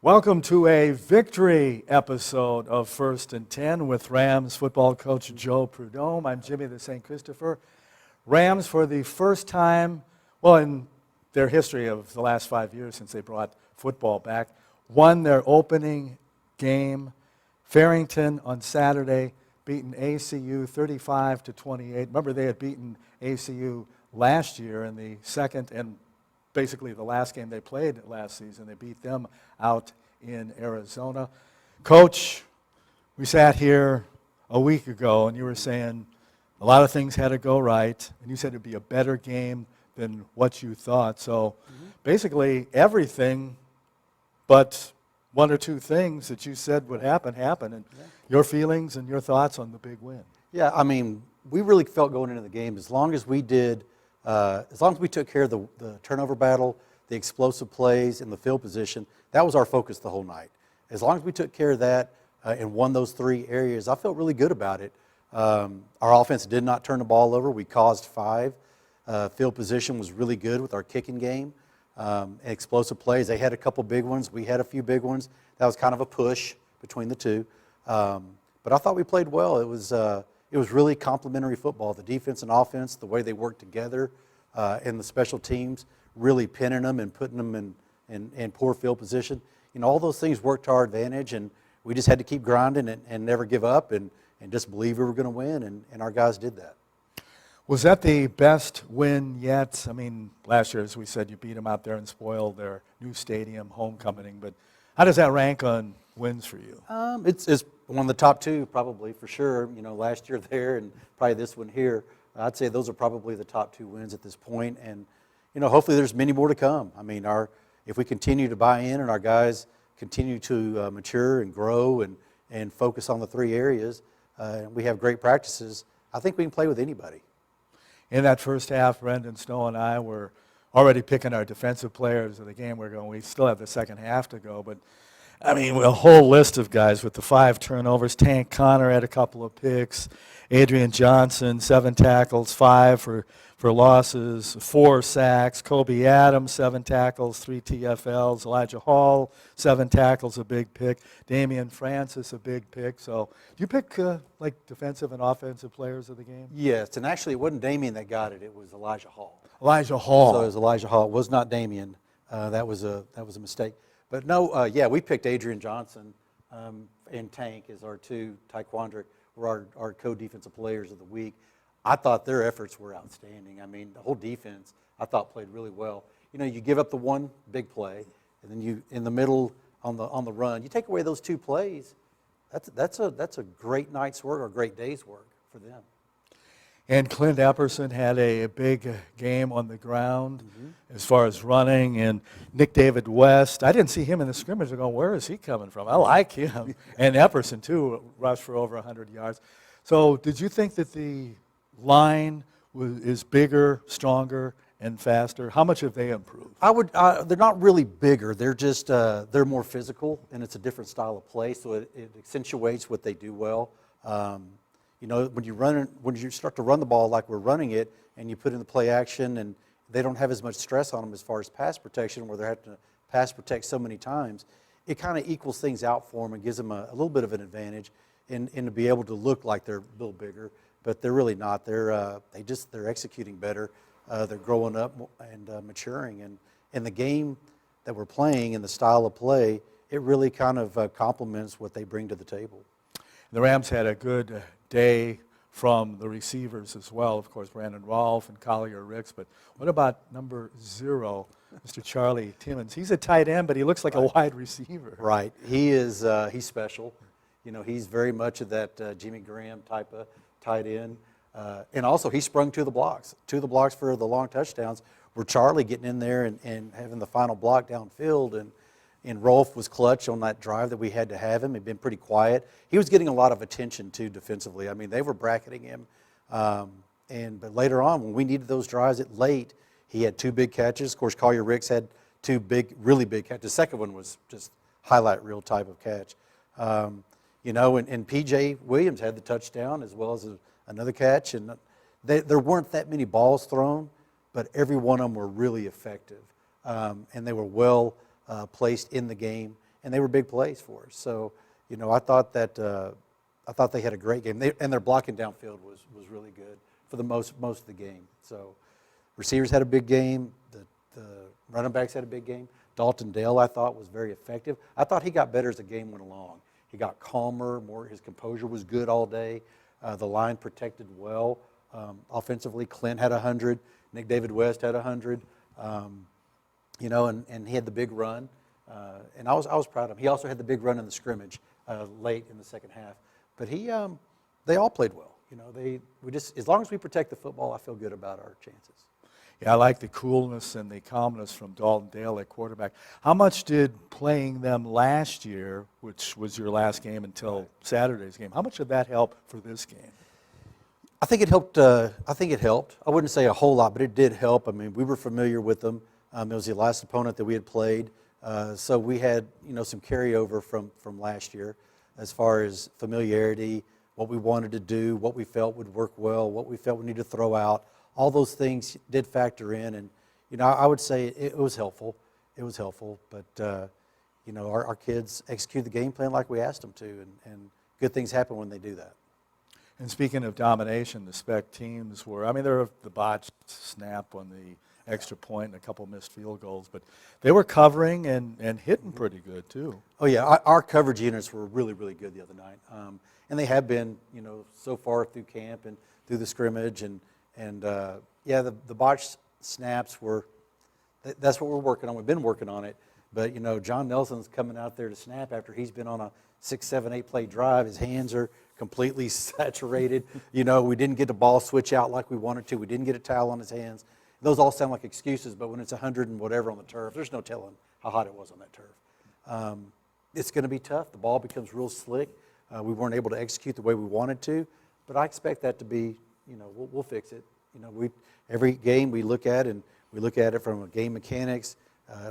Welcome to a victory episode of First and 10 with Rams football coach Joe Prud'homme. I'm Jimmy the St. Christopher. Rams, for the first time, in their history of the last 5 years since they brought football back, won their opening game. Farrington on Saturday, beaten ACU 35-28. Remember, they had beaten ACU last year in the second and basically the last game they played last season. They beat them out in Arizona. Coach, we sat here a week ago and you were saying a lot of things had to go right, and you said it'd be a better game than what you thought. So basically everything but one or two things that you said would happen, and your feelings and your thoughts on the big win. Yeah, I mean, we really felt going into the game, as long as we took care of the turnover battle, the explosive plays, and the field position, that was our focus the whole night. As long as we took care of that and won those three areas, I felt really good about it. Our offense did not turn the ball over. We caused 5. Field position was really good with our kicking game. Explosive plays, they had a couple big ones. We had a few big ones. That was kind of a push between the two. But I thought we played well. It was really complementary football. The defense and offense, the way they worked together, and the special teams, really pinning them and putting them in poor field position. You know, all those things worked to our advantage, and we just had to keep grinding and never give up and just believe we were going to win, and our guys did that. Was that the best win yet? I mean, last year, as we said, you beat them out there and spoiled their new stadium homecoming, but how does that rank on wins for you? It's one of the top 2, probably, for sure. You know, last year there and probably this one here. I'd say those are probably the top 2 wins at this point, and you know, hopefully there's many more to come. I mean, if we continue to buy in and our guys continue to mature and grow and focus on the 3 areas, and we have great practices, I think we can play with anybody. In that first half, Brendan Snow and I were already picking our defensive players of the game. We still have the second half to go, but I mean, a whole list of guys with the 5 turnovers. Tank Connor had a couple of picks. Adrian Johnson, 7 tackles, 5 for losses, 4 sacks. Kobe Adams, 7 tackles, 3 TFLs. Elijah Hall, 7 tackles, a big pick. Damian Francis, a big pick. So do you pick like defensive and offensive players of the game? Yes, and actually it wasn't Damian that got it. It was Elijah Hall. Elijah Hall. So it was Elijah Hall. It was not Damian. That was a mistake. But no, we picked Adrian Johnson and Tank as our 2 taekwondo, were our co-defensive players of the week. I thought their efforts were outstanding. I mean, the whole defense, I thought, played really well. You know, you give up the one big play, and then you, in the middle on the run, you take away those 2 plays. That's a great night's work or a great day's work for them. And Clint Epperson had a big game on the ground as far as running. And Nick David West, I didn't see him in the scrimmage. I'm going, where is he coming from? I like him. And Epperson, too, rushed for over 100 yards. So did you think that the line is bigger, stronger, and faster? How much have they improved? They're not really bigger. They're just they're more physical, and it's a different style of play, so it accentuates what they do well. You know, when you start to run the ball like we're running it, and you put in the play action, and they don't have as much stress on them as far as pass protection, where they have to pass protect so many times, it kind of equals things out for them and gives them a little bit of an advantage in to be able to look like they're a little bigger, but they're really not. They're executing better. They're growing up and maturing, and the game that we're playing and the style of play, it really kind of complements what they bring to the table. The Rams had a good day from the receivers as well. Of course, Brandon Rolfe and Collier Ricks. But what about number 0, Mr. Charlie Timmons? He's a tight end, but he looks like a wide receiver. Right. He is. He's special. You know, he's very much of that Jimmy Graham type of tight end. And also, he sprung to the blocks for the long touchdowns, where Charlie getting in there and having the final block downfield. And Rolfe was clutch on that drive that we had to have him. He'd been pretty quiet. He was getting a lot of attention, too, defensively. I mean, they were bracketing him. But later on, when we needed those drives late, he had 2 big catches. Of course, Collier Ricks had 2 really big catches. The second one was just highlight reel type of catch. You know, and P.J. Williams had the touchdown as well as another catch. And there weren't that many balls thrown, but every one of them were really effective. And they were well placed in the game. and they were big plays for us. So, I thought they had a great game. And their blocking downfield was really good for the most of the game. So, receivers had a big game. The running backs had a big game. Dalton Dale, I thought, was very effective. I thought he got better as the game went along. He got calmer, his composure was good all day. The line protected well. Offensively, Clint had 100. Nick David West had 100. And he had the big run. And I was proud of him. He also had the big run in the scrimmage late in the second half. But they all played well. As long as we protect the football, I feel good about our chances. Yeah, I like the coolness and the calmness from Dalton Dale at quarterback. How much did playing them last year, which was your last game until Saturday's game, how much did that help for this game? I think it helped. I wouldn't say a whole lot, but it did help. I mean, we were familiar with them. It was the last opponent that we had played, so we had some carryover from last year, as far as familiarity, what we wanted to do, what we felt would work well, what we felt we needed to throw out. All those things did factor in, and I would say it was helpful. It was helpful, but our kids executed the game plan like we asked them to, and good things happen when they do that. And speaking of domination, the spec teams were, they're the botched snap on the extra point and a couple missed field goals, but they were covering and hitting pretty good too. Oh yeah, our coverage units were really, really good the other night, and they have been, so far through camp and through the scrimmage, and the botched snaps that's what we're working on. We've been working on it, but John Nelson's coming out there to snap after he's been on a 6, 7, 8 play drive. His hands are completely saturated. We didn't get the ball switch out like we wanted to. We didn't get a towel on his hands. Those all sound like excuses, but when it's 100 and whatever on the turf, there's no telling how hot it was on that turf. It's going to be tough. The ball becomes real slick. We weren't able to execute the way we wanted to, but I expect that to be, we'll fix it. Every game we look at, and we look at it from a game mechanics,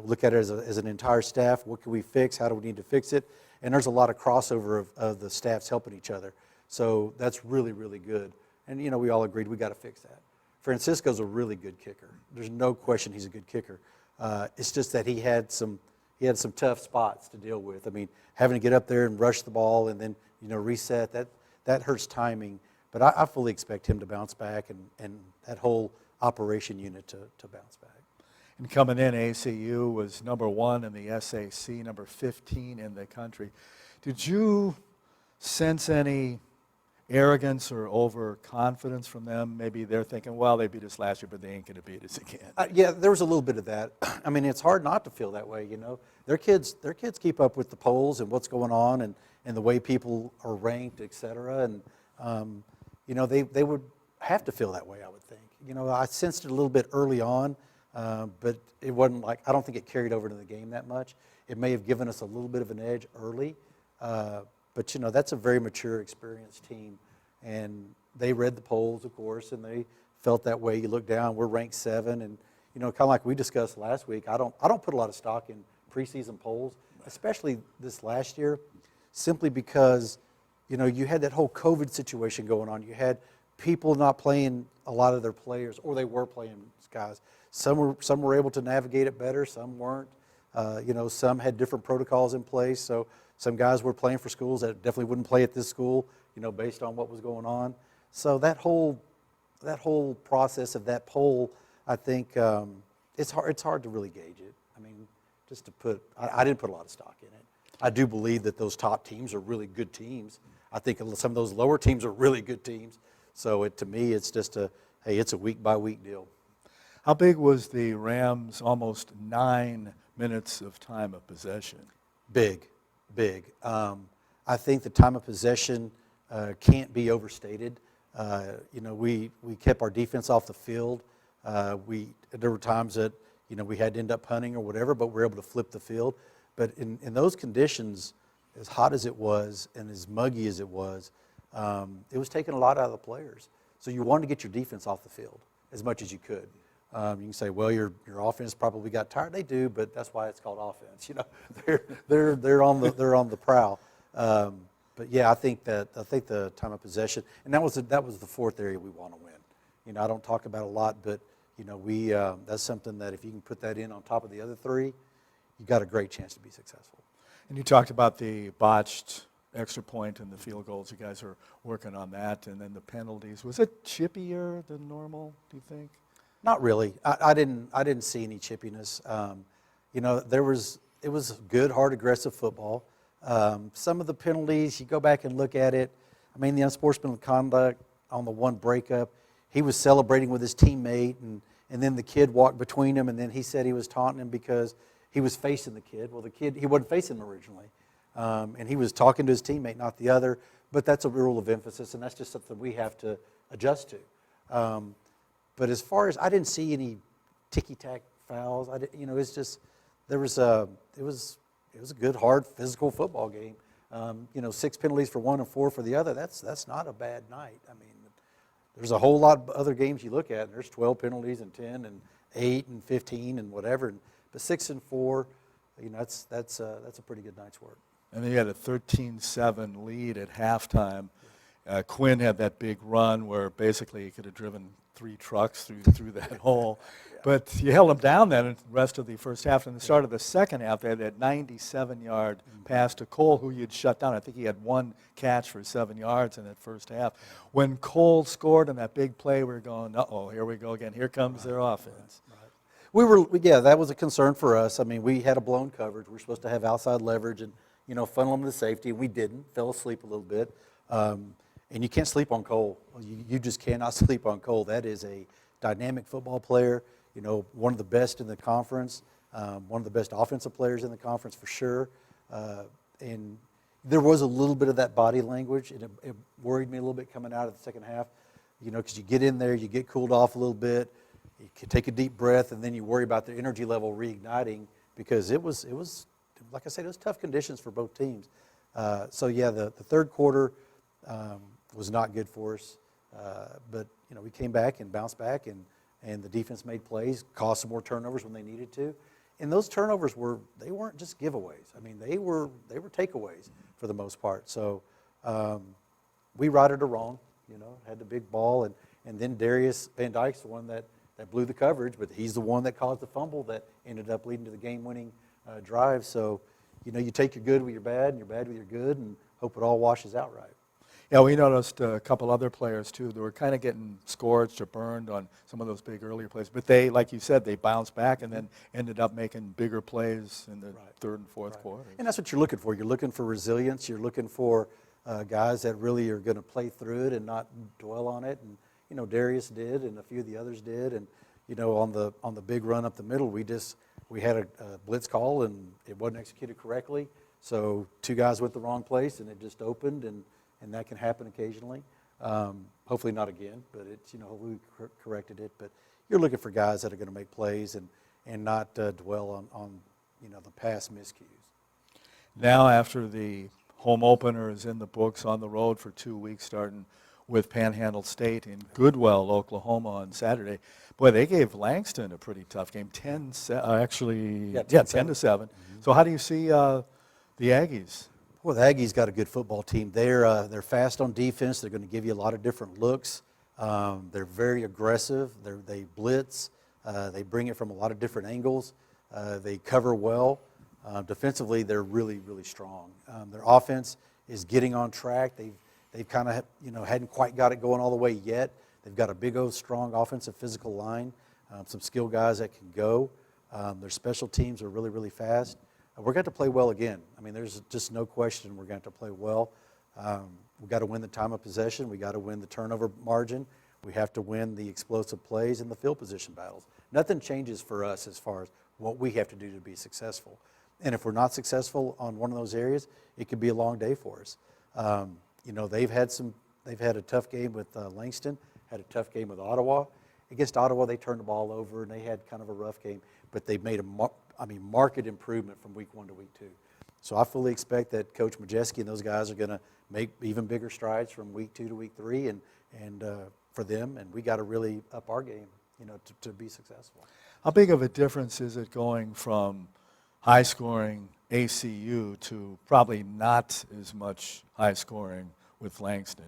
look at it as an entire staff. What can we fix? How do we need to fix it? And there's a lot of crossover of the staffs helping each other. So that's really, really good. And, we all agreed we got to fix that. Francisco's a really good kicker. There's no question he's a good kicker. It's just that he had some tough spots to deal with. Having to get up there and rush the ball and then, reset, that hurts timing. But I fully expect him to bounce back and that whole operation unit to bounce back. And coming in, ACU was number 1 in the SAC, number 15 in the country. Did you sense any arrogance or overconfidence from them? Maybe they're thinking, well, they beat us last year, but they ain't going to beat us again. Yeah, there was a little bit of that. It's hard not to feel that way, Their kids keep up with the polls and what's going on and the way people are ranked, et cetera. And, they would have to feel that way, I would think. I sensed it a little bit early on, but it wasn't I don't think it carried over to the game that much. It may have given us a little bit of an edge early, but that's a very mature, experienced team, and they read the polls, of course, and they felt that way. You look down, we're ranked 7, and kind of like we discussed last week. I don't put a lot of stock in preseason polls, especially this last year, simply because you had that whole COVID situation going on. You had people not playing a lot of their players, or they were playing guys. Some were able to navigate it better, some weren't. Some had different protocols in place. So some guys were playing for schools that definitely wouldn't play at this school, based on what was going on. So that whole process of that poll, I think it's hard to really gauge it. I didn't put a lot of stock in it. I do believe that those top teams are really good teams. I think some of those lower teams are really good teams. So to me, it's just it's a week-by-week deal. How big was the Rams' almost 9 minutes of time of possession? Big. I think the time of possession can't be overstated. We kept our defense off the field. There were times that we had to end up punting or whatever, but we were able to flip the field. But in those conditions, as hot as it was and as muggy as it was taking a lot out of the players. So you wanted to get your defense off the field as much as you could. You can say, well, your offense probably got tired. They do, but that's why it's called offense. They're on the prowl. But yeah, I think the time of possession, and that was the fourth area we want to win. I don't talk about it a lot, but that's something that if you can put that in on top of the other 3, you got a great chance to be successful. And you talked about the botched extra point and the field goals. You guys are working on that. And then the penalties. Was it chippier than normal, do you think? Not really. I didn't see any chippiness. You know, it was good, hard, aggressive football. Some of the penalties, you go back and look at it. I mean, the unsportsmanlike conduct on the one breakup, he was celebrating with his teammate, and then the kid walked between him, and then he said he was taunting him because he was facing the kid. Well, the kid, he wasn't facing him originally. And he was talking to his teammate, not the other. But that's a rule of emphasis, and that's just something we have to adjust to. But as far as, I didn't see any ticky-tack fouls. You know, it's just, it was a good, hard, physical football game. You know, 6 penalties for one and 4 for the other. That's not a bad night. I mean, there's a whole lot of other games you look at, and there's 12 penalties and 10 and 8 and 15 and whatever. But 6 and 4, you know, that's a pretty good night's work. And then you had a 13-7 lead at halftime. Quinn had that big run where basically he could have driven 3 trucks through that hole. Yeah. But you held them down then in the rest of the first half. And the start of the second half, they had that 97-yard pass to Cole, who you'd shut down. I think he had 1 catch for 7 yards in that first half. When Cole scored on that big play, we were going, uh-oh, here we go again. Here comes their offense. Right. Yeah, that was a concern for us. I mean, we had a blown coverage. We're supposed to have outside leverage and, you know, funnel them to safety. We didn't. Fell asleep a little bit. And you can't sleep on Cole. You just cannot sleep on Cole. That is a dynamic football player, you know, one of the best in the conference, one of the best offensive players in the conference for sure. And there was a little bit of that body language, and it worried me a little bit coming out of the second half, you know, because you get in there, you get cooled off a little bit, you can take a deep breath, and then you worry about the energy level reigniting because it was, like I said, it was tough conditions for both teams. So, yeah, the third quarter was not good for us. But, you know, we came back and bounced back, and the defense made plays, caused some more turnovers when they needed to. And those turnovers they weren't just giveaways. I mean, they were takeaways for the most part. So we righted a wrong, you know, had the big ball. And then Darius Van Dyke's the one that blew the coverage, but he's the one that caused the fumble that ended up leading to the game-winning drive. So, you know, you take your good with your bad and your bad with your good and hope it all washes out right. Yeah, we noticed a couple other players, too, that were kind of getting scorched or burned on some of those big earlier plays. But they, like you said, they bounced back and then ended up making bigger plays in the third and fourth quarter. And that's what you're looking for. You're looking for resilience. You're looking for guys that really are going to play through it and not dwell on it. And, you know, Darius did and a few of the others did. And, you know, on the big run up the middle, we had a blitz call and it wasn't executed correctly. So 2 guys went the wrong place and it just opened, and that can happen occasionally. Hopefully not again, but it's, you know, we corrected it. But you're looking for guys that are going to make plays and not dwell on, you know, the past miscues. Now, after the home opener is in the books, on the road for 2 weeks, starting with Panhandle State in Goodwell, Oklahoma on Saturday. Boy, they gave Langston a pretty tough game, 10 to 7. Mm-hmm. So how do you see the Aggies? Well, the Aggies got a good football team. They're fast on defense. They're going to give you a lot of different looks. They're very aggressive. They blitz. They bring it from a lot of different angles. They cover well. Defensively, they're really, really strong. Their offense is getting on track. They've kind of, you know, hadn't quite got it going all the way yet. They've got a big old strong offensive physical line, some skilled guys that can go. Their special teams are really, really fast. We're going to play well again. I mean, there's just no question we're going to play well. We've got to win the time of possession. We've got to win the turnover margin. We have to win the explosive plays and the field position battles. Nothing changes for us as far as what we have to do to be successful. And if we're not successful on one of those areas, it could be a long day for us. You know, they've had a tough game with Langston, had a tough game with Ottawa. Against Ottawa, they turned the ball over, and they had kind of a rough game. But they made marked improvement from week 1 to week 2. So I fully expect that Coach Majeski and those guys are going to make even bigger strides from week 2 to week 3, and for them. And we got to really up our game, you know, to be successful. How big of a difference is it going from high-scoring ACU to probably not as much high-scoring with Langston?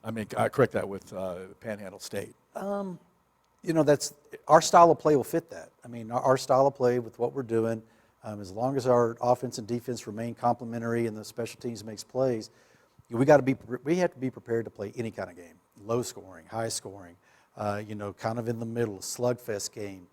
I mean, correct that, with Panhandle State. You know, that's our style of play will fit that. I mean, our style of play with what we're doing, As long as our offense and defense remain complementary and the special teams makes plays, we have to be prepared to play any kind of game, low scoring, high scoring, kind of in the middle, slugfest game,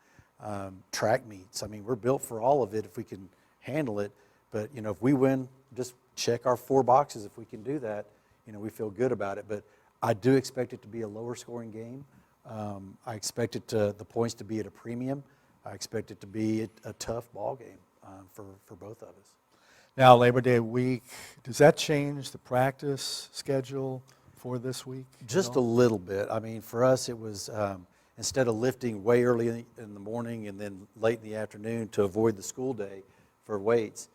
track meets. I mean, we're built for all of it if we can handle it. But, if we win, just check our 4 boxes. If we can do that, we feel good about it. But I do expect it to be a lower scoring game. I expect the points to be at a premium. I expect it to be a tough ball game for both of us. Now, Labor Day week, does that change the practice schedule for this week? Just a little bit. I mean, for us, it was instead of lifting way early in the morning and then late in the afternoon to avoid the school day for weights,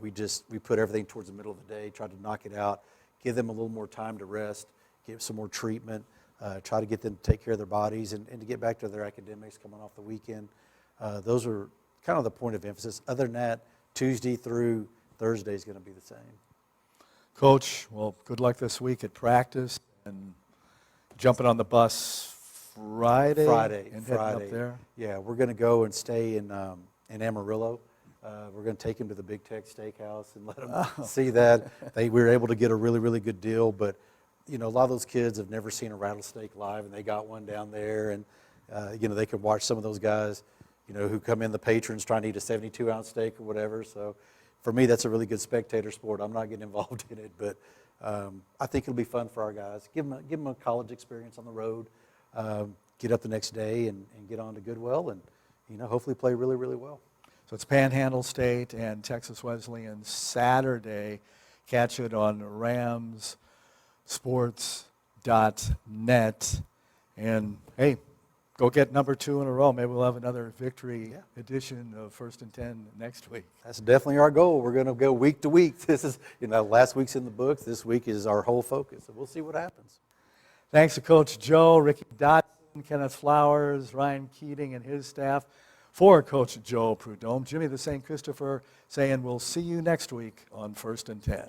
we put everything towards the middle of the day, tried to knock it out, give them a little more time to rest, give some more treatment, try to get them to take care of their bodies and to get back to their academics coming off the weekend. Those are kind of the point of emphasis. Other than that, Tuesday through Thursday is going to be the same. Coach, well, good luck this week at practice and jumping on the bus Friday and heading up there. Yeah, we're going to go and stay in Amarillo. We're going to take him to the Big Tech Steakhouse and let him see that. We were able to get a really, really good deal, but a lot of those kids have never seen a rattlesnake live, and they got one down there, and they could watch some of those guys, who come in, the patrons trying to eat a 72-ounce steak or whatever. So for me, that's a really good spectator sport. I'm not getting involved in it, but I think it'll be fun for our guys. Give them a college experience on the road, get up the next day and get on to Goodwell and, hopefully play really, really well. So it's Panhandle State and Texas Wesleyan Saturday. Catch it on ramsports.net. And, hey, go get number 2 in a row. Maybe we'll have another victory edition of 1st and 10 next week. That's definitely our goal. We're going to go week to week. This is, last week's in the books. This week is our whole focus. So we'll see what happens. Thanks to Coach Joe, Ricky Dotson, Kenneth Flowers, Ryan Keating, and his staff. For Coach Joe Prud'homme, Jimmy the St. Christopher saying we'll see you next week on 1st and 10.